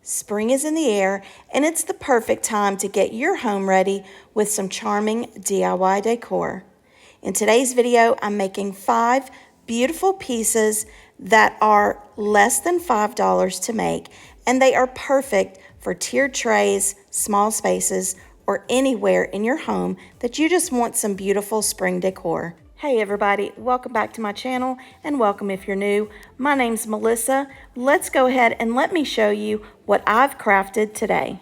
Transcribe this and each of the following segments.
Spring is in the air, and it's the perfect time to get your home ready with some charming DIY decor. In today's video, I'm making 5 beautiful pieces that are less than $5 to make, and they are perfect for tiered trays, small spaces, or anywhere in your home that you just want some beautiful spring decor. Hey everybody, welcome back to my channel, and welcome if you're new. My name's Melissa. Let's go ahead and let me show you what I've crafted today.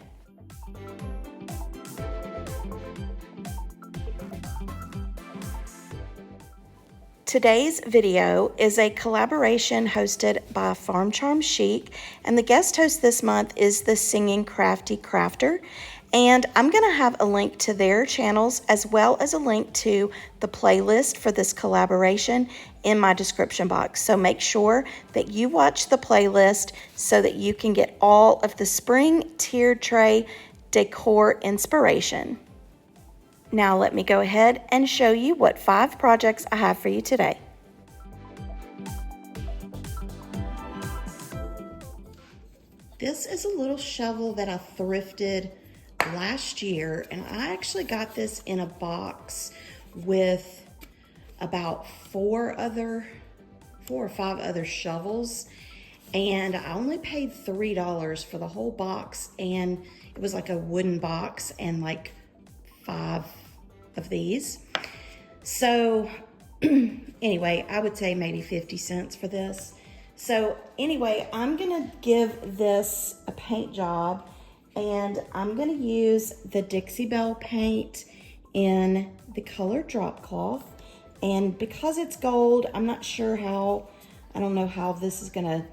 Today's video is a collaboration hosted by Farm Charm Chic, and the guest host this month is the Singing Crafty Crafter. And I'm going to have a link to their channels as well as a link to the playlist for this collaboration in my description box. So make sure that you watch the playlist so that you can get all of the spring tiered tray decor inspiration. Now let me go ahead and show you what 5 projects I have for you today. This is a little shovel that I thrifted last year, and I actually got this in a box with about 4 or 5 other shovels, and I only paid $3 for the whole box, and it was like a wooden box and like 5 of these. So anyway, I would say maybe 50 cents for this. So anyway, I'm gonna give this a paint job, and I'm gonna use the Dixie Belle paint in the color drop cloth. And because it's gold, I'm not sure how, I don't know how this is gonna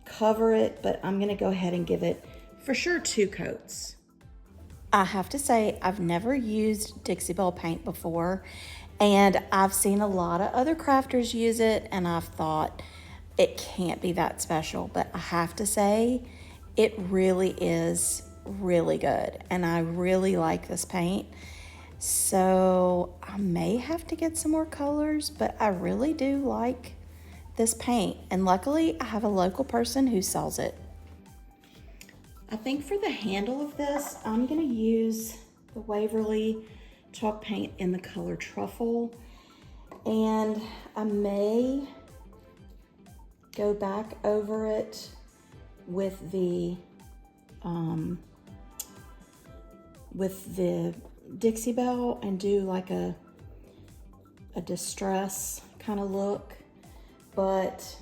cover it, but I'm gonna go ahead and give it for sure 2 coats. I have to say, I've never used Dixie Belle paint before, and I've seen a lot of other crafters use it, and I've thought it can't be that special, but I have to say, it really is really good, and I really like this paint. So I may have to get some more colors, but I really do like this paint, and luckily I have a local person who sells it. I think for the handle of this, I'm gonna use the Waverly chalk paint in the color Truffle, and I may go back over it with the Dixie Belle and do like a distress kind of look, but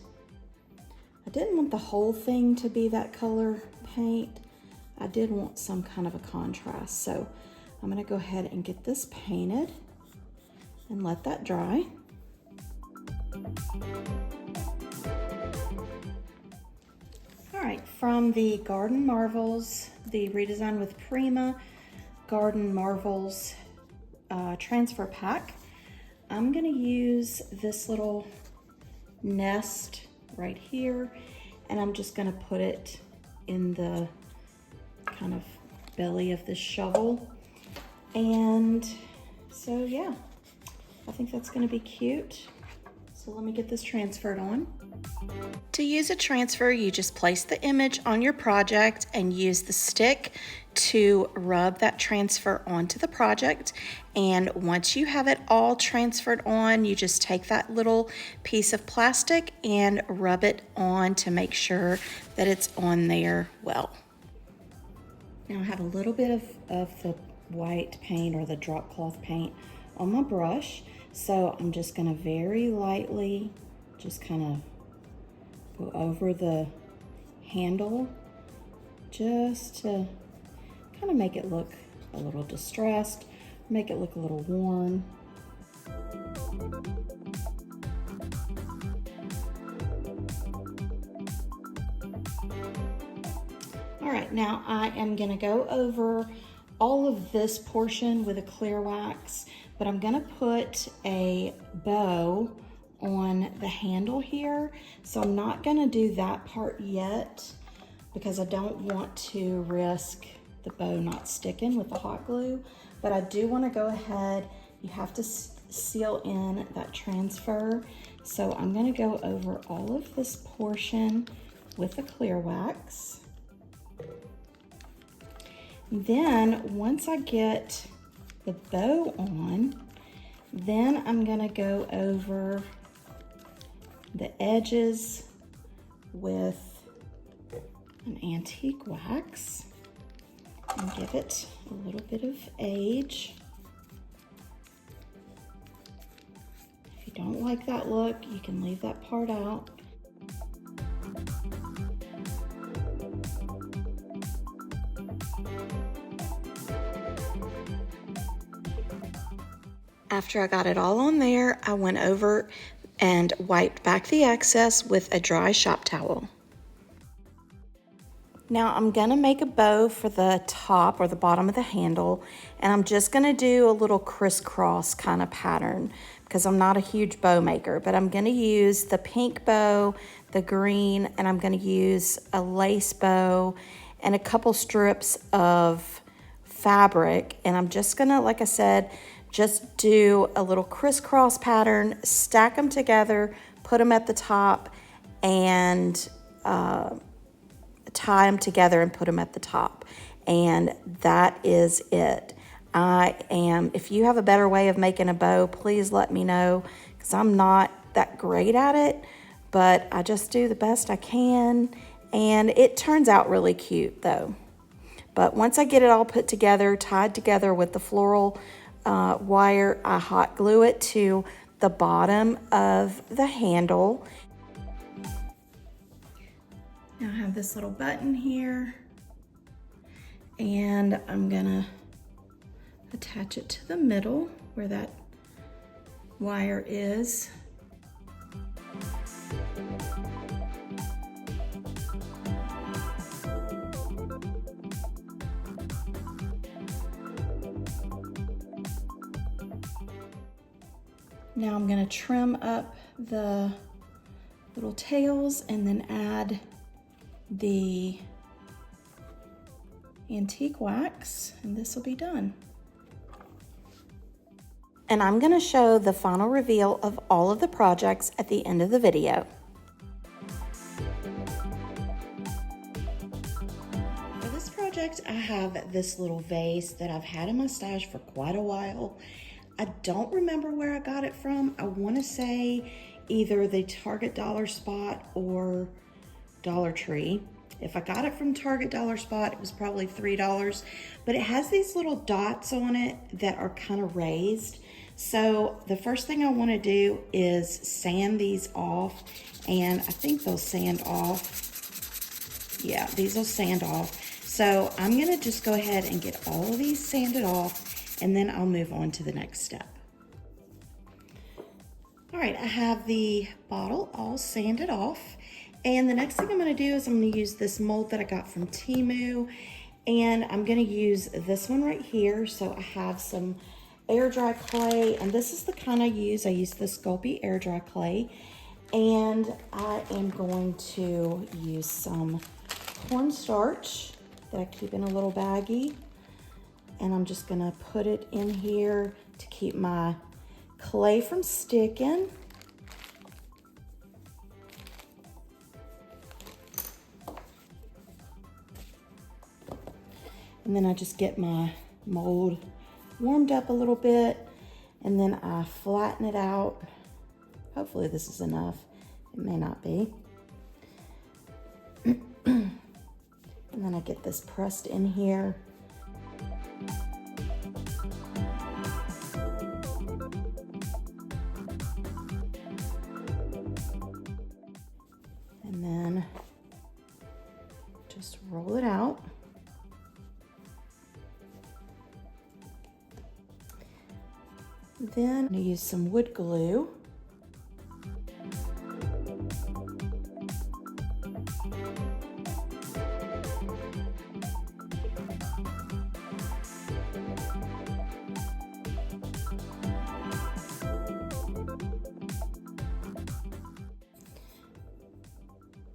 I didn't want the whole thing to be that color paint. I did want some kind of a contrast, so I'm gonna go ahead and get this painted and let that dry. All right, from the Garden Marvels, the Redesign with Prima Garden Marvels transfer pack, I'm gonna use this little nest right here, and I'm just gonna put it in the kind of belly of this shovel. And so yeah, I think that's gonna be cute. So let me get this transferred on. To use a transfer, you just place the image on your project and use the stick to rub that transfer onto the project. And once you have it all transferred on, you just take that little piece of plastic and rub it on to make sure that it's on there well. Now I have a little bit of the white paint or the drop cloth paint on my brush. So I'm just gonna very lightly just kind of go over the handle just to kind of make it look a little distressed, make it look a little worn. All right, now I am gonna go over all of this portion with a clear wax, but I'm gonna put a bow on the handle here. So I'm not gonna do that part yet because I don't want to risk the bow not sticking with the hot glue, but I do wanna go ahead, you have to seal in that transfer. So I'm gonna go over all of this portion with a clear wax. Then once I get the bow on, then I'm gonna go over the edges with an antique wax and give it a little bit of age. If you don't like that look, you can leave that part out. After I got it all on there, I went over and wiped back the excess with a dry shop towel. Now I'm gonna make a bow for the top or the bottom of the handle, and I'm just gonna do a little crisscross kind of pattern because I'm not a huge bow maker, but I'm gonna use the pink bow, the green, and I'm gonna use a lace bow and a couple strips of fabric. And I'm just gonna, like I said, just do a little crisscross pattern, stack them together, put them at the top, and tie them together and put them at the top. And that is it. If you have a better way of making a bow, please let me know, because I'm not that great at it, but I just do the best I can. And it turns out really cute though. But once I get it all put together, tied together with the floral wire, I hot glue it to the bottom of the handle. Now I have this little button here, and I'm gonna attach it to the middle where that wire is. Now I'm gonna trim up the little tails and then add the antique wax, and this will be done. And I'm gonna show the final reveal of all of the projects at the end of the video. For this project, I have this little vase that I've had in my stash for quite a while. I don't remember where I got it from. I wanna say either the Target Dollar Spot or Dollar Tree. If I got it from Target Dollar Spot, it was probably $3, but it has these little dots on it that are kind of raised. So the first thing I want to do is sand these off, and I think they'll sand off. Yeah, these will sand off. So I'm gonna just go ahead and get all of these sanded off, and then I'll move on to the next step. All right, I have the bottle all sanded off. And the next thing I'm gonna do is I'm gonna use this mold that I got from Temu, and I'm gonna use this one right here. So I have some air dry clay, and this is the kind I use. I use the Sculpey air dry clay, and I am going to use some cornstarch that I keep in a little baggie, and I'm just gonna put it in here to keep my clay from sticking. And then I just get my mold warmed up a little bit, and then I flatten it out. Hopefully this is enough. It may not be. And then I get this pressed in here. And then just roll it out. Then I'm going to use some wood glue.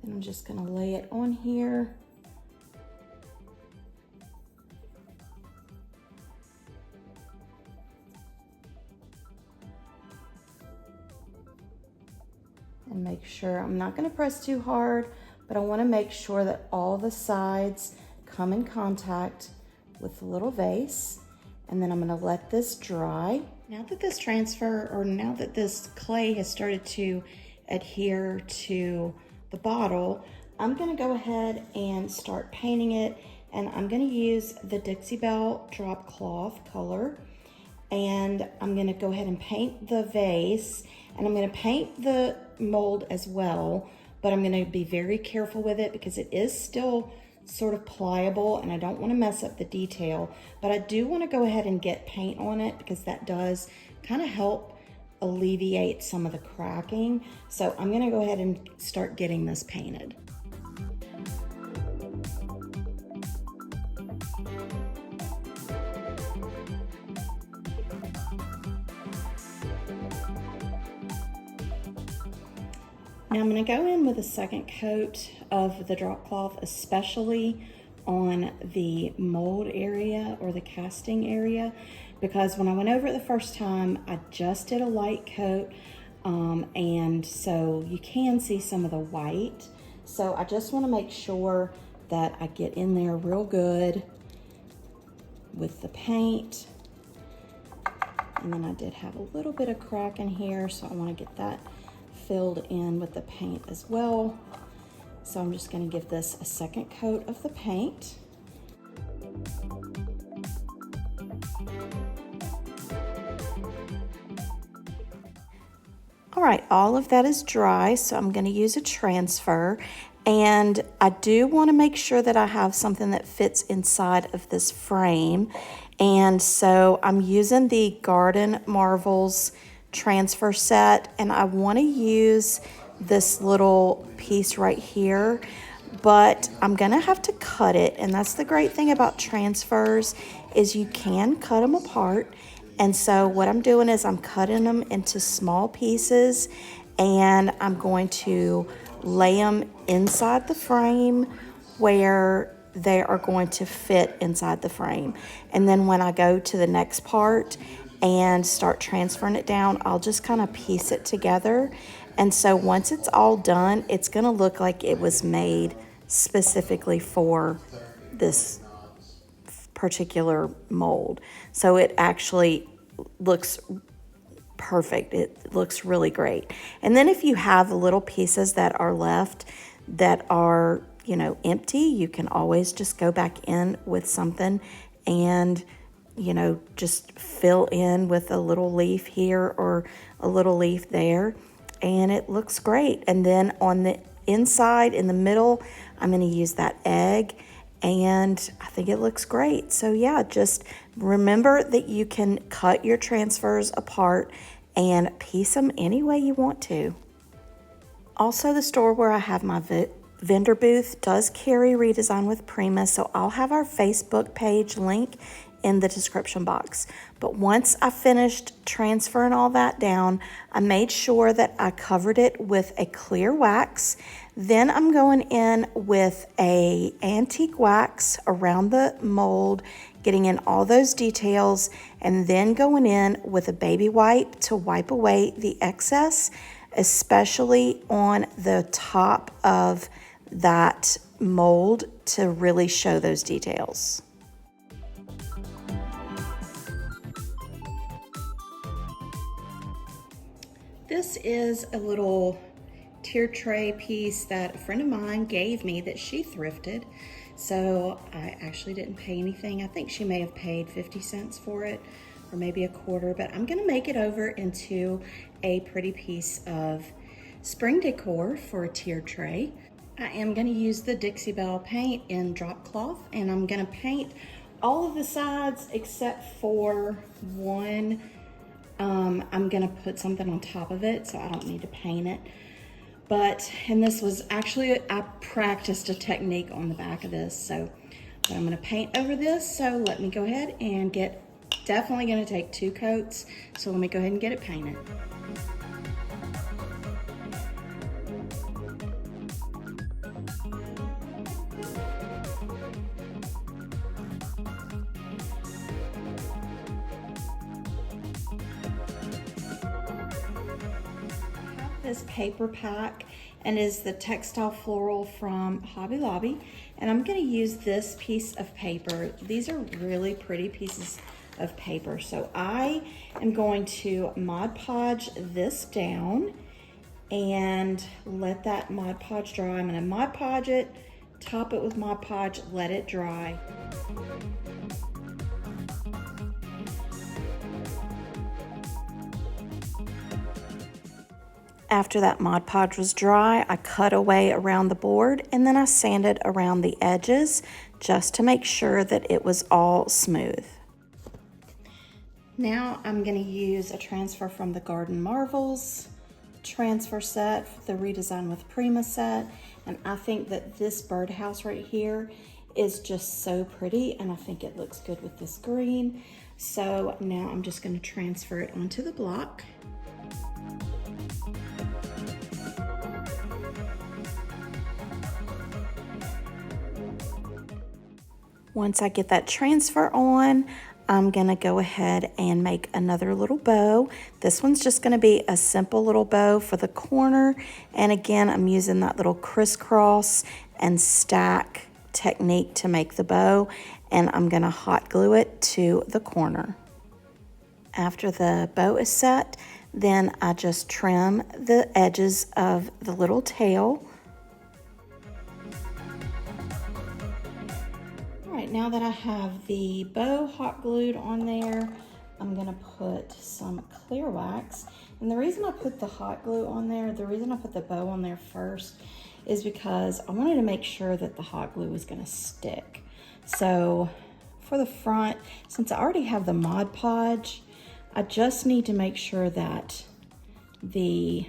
And I'm just going to lay it on here. And make sure, I'm not going to press too hard, but I want to make sure that all the sides come in contact with the little vase. And then I'm gonna let this dry. Now that this clay has started to adhere to the bottle, I'm gonna go ahead and start painting it. And I'm gonna use the Dixie Belle drop cloth color. And I'm gonna go ahead and paint the vase, and I'm gonna paint the mold as well, but I'm gonna be very careful with it because it is still sort of pliable and I don't wanna mess up the detail, but I do wanna go ahead and get paint on it because that does kind of help alleviate some of the cracking. So I'm gonna go ahead and start getting this painted. Now I'm going to go in with a second coat of the drop cloth, especially on the mold area or the casting area, because when I went over it the first time, I just did a light coat, and so you can see some of the white. So I just want to make sure that I get in there real good with the paint. And then I did have a little bit of crack in here, so I want to get that filled in with the paint as well. So I'm just going to give this a second coat of the paint. All right, all of that is dry, so I'm going to use a transfer. And I do want to make sure that I have something that fits inside of this frame. And so I'm using the Garden Marvels transfer set, and I want to use this little piece right here, but I'm gonna have to cut it. And that's the great thing about transfers, is you can cut them apart. And so what I'm doing is I'm cutting them into small pieces, and I'm going to lay them inside the frame where they are going to fit inside the frame. And then when I go to the next part and start transferring it down, I'll just kind of piece it together. And so once it's all done, it's gonna look like it was made specifically for this particular mold. So it actually looks perfect. It looks really great. And then if you have little pieces that are left that are, empty, you can always just go back in with something and just fill in with a little leaf here or a little leaf there, and it looks great. And then on the inside, in the middle, I'm going to use that egg, and I think it looks great. So yeah, just remember that you can cut your transfers apart and piece them any way you want to. Also, the store where I have my vendor booth does carry Redesign with Prima, so I'll have our Facebook page link in the description box. But once I finished transferring all that down, I made sure that I covered it with a clear wax. Then I'm going in with a antique wax around the mold, getting in all those details, and then going in with a baby wipe to wipe away the excess, especially on the top of that mold, to really show those details. This is a little tier tray piece that a friend of mine gave me that she thrifted. So I actually didn't pay anything. I think she may have paid 50 cents for it, or maybe a quarter, but I'm gonna make it over into a pretty piece of spring decor for a tier tray. I am gonna use the Dixie Belle paint in drop cloth, and I'm gonna paint all of the sides except for one. I'm gonna put something on top of it, so I don't need to paint it. And this was actually, I practiced a technique on the back of this, so I'm gonna paint over this. So let me go ahead and definitely gonna take 2 coats. So let me go ahead and get it painted. This paper pack, and is the textile floral from Hobby Lobby, And I'm gonna use this piece of paper. These are really pretty pieces of paper. So I am going to Mod Podge this down and let that Mod Podge dry. I'm gonna Mod Podge it, top it with Mod Podge, let it dry. After that Mod Podge was dry, I cut away around the board and then I sanded around the edges just to make sure that it was all smooth. Now I'm going to use a transfer from the Garden Marvels transfer set, the Redesign with Prima set, and I think that this birdhouse right here is just so pretty and I think it looks good with this green. So now I'm just going to transfer it onto the block. Once I get that transfer on, I'm gonna go ahead and make another little bow. This one's just gonna be a simple little bow for the corner. And again, I'm using that little crisscross and stack technique to make the bow. And I'm gonna hot glue it to the corner. After the bow is set, then I just trim the edges of the little tail. Now that I have the bow hot glued on there, I'm gonna put some clear wax. And the reason I put the hot glue on there, the reason I put the bow on there first is because I wanted to make sure that the hot glue was gonna stick. So for the front, since I already have the Mod Podge, I just need to make sure that the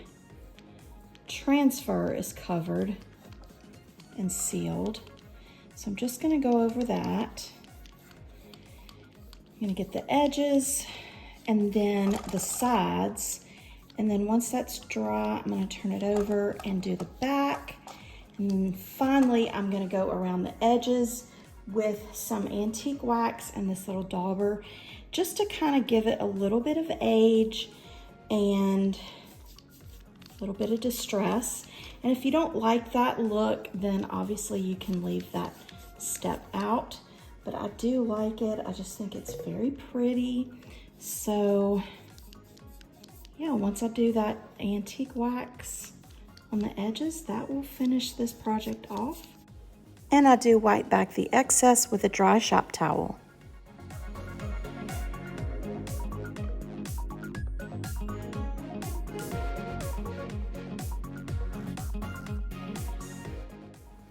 transfer is covered and sealed. So I'm just gonna go over that. I'm gonna get the edges and then the sides. And then once that's dry, I'm gonna turn it over and do the back. And then finally, I'm gonna go around the edges with some antique wax and this little dauber, just to kind of give it a little bit of age and a little bit of distress. And if you don't like that look, then obviously you can leave that step out, but I do like it. I just think it's very pretty. So yeah, once I do that antique wax on the edges, that will finish this project off. And I do wipe back the excess with a dry shop towel.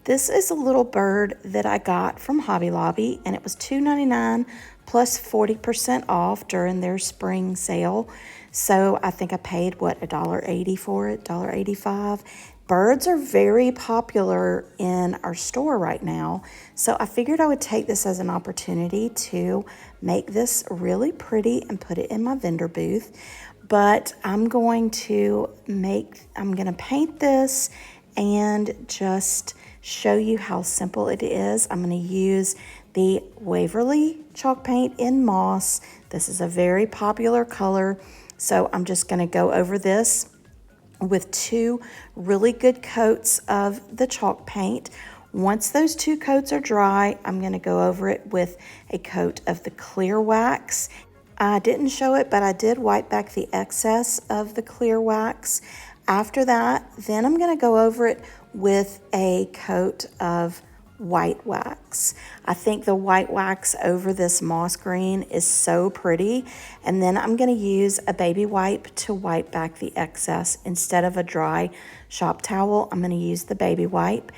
This is a little bird that I got from Hobby Lobby, and it was $2.99 plus 40% off during their spring sale. So I think I paid, what, $1.80 for it, $1.85. Birds are very popular in our store right now. So I figured I would take this as an opportunity to make this really pretty and put it in my vendor booth. But I'm going to paint this and just show you how simple it is. I'm going to use the Waverly chalk paint in moss. This is a very popular color, so I'm just going to go over this with 2 really good coats of the chalk paint. Once those 2 coats are dry, I'm going to go over it with a coat of the clear wax. I didn't show it, but I did wipe back the excess of the clear wax. After that, then I'm going to go over it with a coat of white wax. I think the white wax over this moss green is so pretty. And then I'm going to use a baby wipe to wipe back the excess. Instead of a dry shop towel, I'm going to use the baby wipe.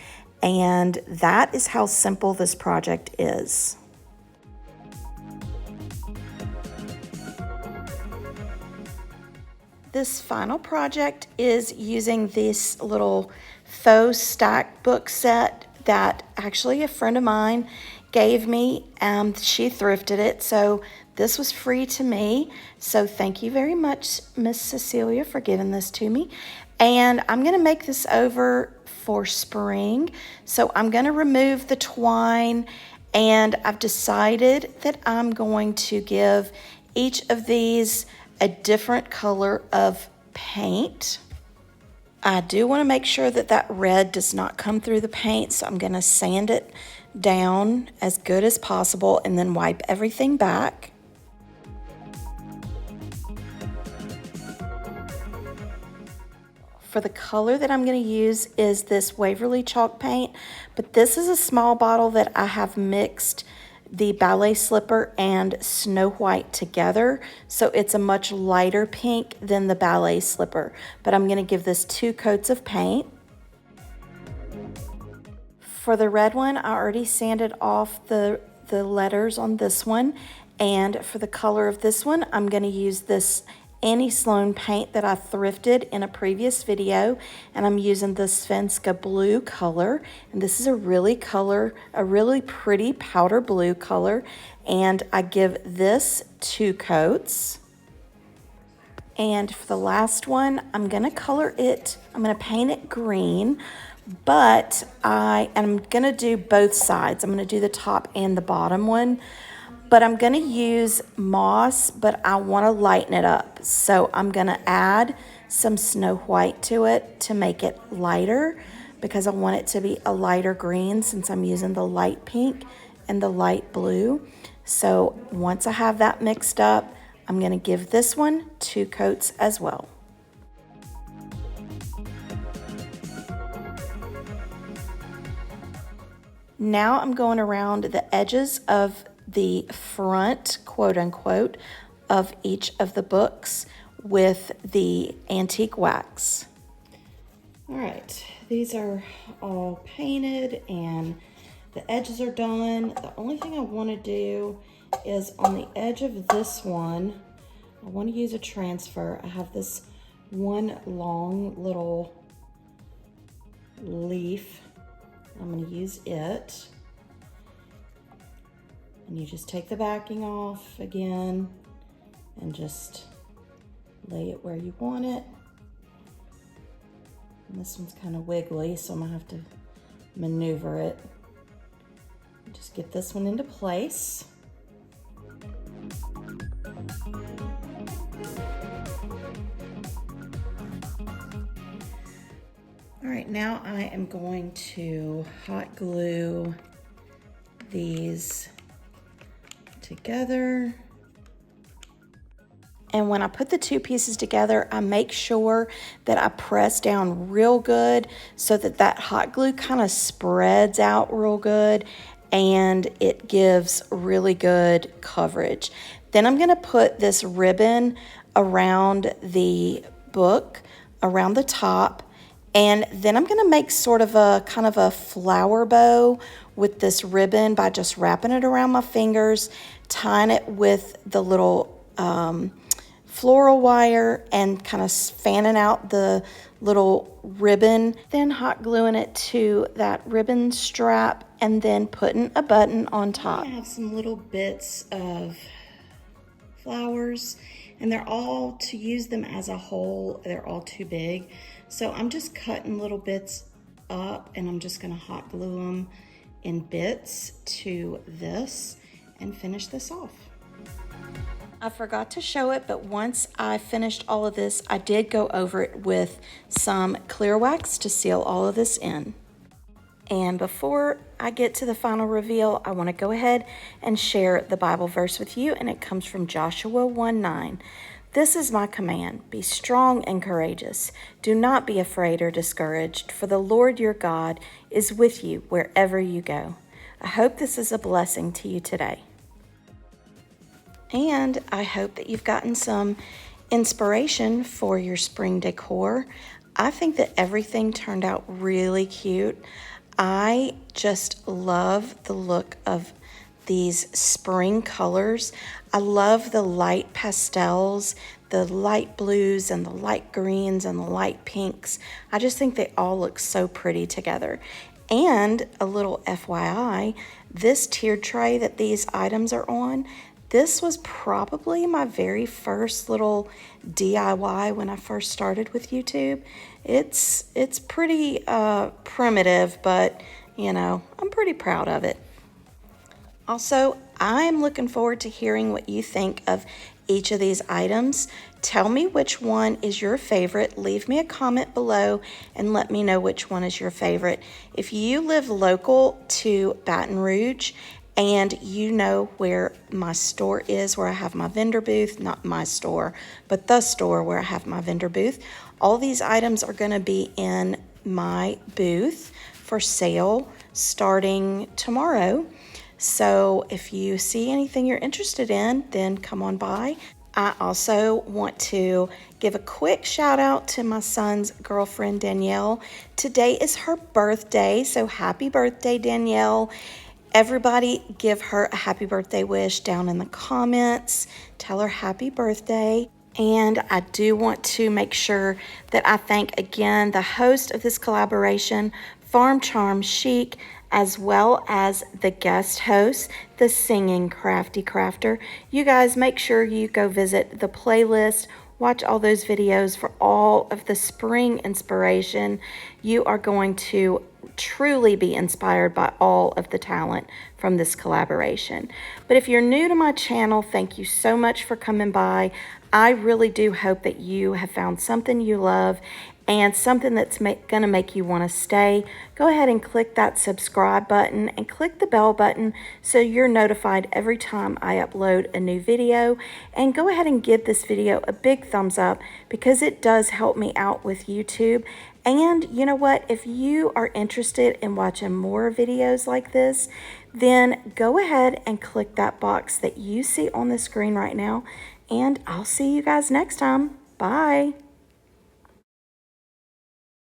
And that is how simple this project is. This final project is using this little faux stack book set that actually a friend of mine gave me. She thrifted it, so this was free to me. So thank you very much, Miss Cecilia, for giving this to me. And I'm going to make this over for spring. So I'm going to remove the twine, and I've decided that I'm going to give each of these a different color of paint. I do want to make sure that that red does not come through the paint, so I'm going to sand it down as good as possible and then wipe everything back. For the color that I'm going to use is this Waverly chalk paint, but this is a small bottle that I have mixed the ballet slipper and Snow White together, so it's a much lighter pink than the ballet slipper, but I'm going to give this 2 coats of paint. For the red one, I already sanded off the letters on this one, and for the color of this one, I'm going to use this Annie Sloan paint that I thrifted in a previous video, and I'm using the Svenska blue color, and this is a really pretty powder blue color, and I give this 2 coats. And for the last one, I'm going to paint it green, but I'm going to do both sides. I'm going to do the top and the bottom one. But I'm going to use moss, but I want to lighten it up. So I'm going to add some Snow White to it to make it lighter, because I want it to be a lighter green since I'm using the light pink and the light blue. So once I have that mixed up, I'm going to give this one 2 coats as well. Now I'm going around the edges of the front, quote unquote, of each of the books with the antique wax. All right, these are all painted and the edges are done. The only thing I want to do is on the edge of this one, I want to use a transfer. I have this one long little leaf. I'm going to use it. And you just take the backing off again and just lay it where you want it. And this one's kind of wiggly, so I'm gonna have to maneuver it. Just get this one into place. All right, now I am going to hot glue these together. And when I put the 2 pieces together, I make sure that I press down real good so that that hot glue kind of spreads out real good and it gives really good coverage. Then I'm going to put this ribbon around the book, around the top, and then I'm going to make sort of a kind of a flower bow with this ribbon by just wrapping it around my fingers, tying it with the little floral wire and kind of fanning out the little ribbon, then hot gluing it to that ribbon strap and then putting a button on top. I have some little bits of flowers and they're all, to use them as a whole, they're all too big. So I'm just cutting little bits up and I'm just gonna hot glue them in bits to this and finish this off. I forgot to show it, but once I finished all of this, I did go over it with some clear wax to seal all of this in. And before I get to the final reveal, I want to go ahead and share the Bible verse with you, and it comes from Joshua 1:9. This is my command, be strong and courageous. Do not be afraid or discouraged, for the Lord your God is with you wherever you go. I hope this is a blessing to you today. And I hope that you've gotten some inspiration for your spring decor. I think that everything turned out really cute. I just love the look of these spring colors. I love the light pastels, the light blues and the light greens and the light pinks. I just think they all look so pretty together. And a little FYI, this tiered tray that these items are on, this was probably my very first little DIY when I first started with YouTube. It's pretty primitive, but you know, I'm pretty proud of it. Also, I'm looking forward to hearing what you think of each of these items. Tell me which one is your favorite. Leave me a comment below and let me know which one is your favorite. If you live local to Baton Rouge and you know where my store is, where I have my vendor booth, not my store, but the store where I have my vendor booth, all these items are going to be in my booth for sale starting tomorrow. So if you see anything you're interested in, then come on by. I also want to give a quick shout out to my son's girlfriend, Danielle. Today is her birthday, so happy birthday, Danielle. Everybody give her a happy birthday wish down in the comments. Tell her happy birthday. And I do want to make sure that I thank again the host of this collaboration, Farm Charm Chic, as well as the guest host, the Singing Crafty Crafter. You guys make sure you go visit the playlist, watch all those videos for all of the spring inspiration. You are going to truly be inspired by all of the talent from this collaboration. But if you're new to my channel, thank you so much for coming by. I really do hope that you have found something you love and something that's gonna make you want to stay. Go ahead and click that subscribe button and click the bell button so you're notified every time I upload a new video. And go ahead and give this video a big thumbs up because it does help me out with YouTube. And you know what? If you are interested in watching more videos like this, then go ahead and click that box that you see on the screen right now. And I'll see you guys next time. Bye.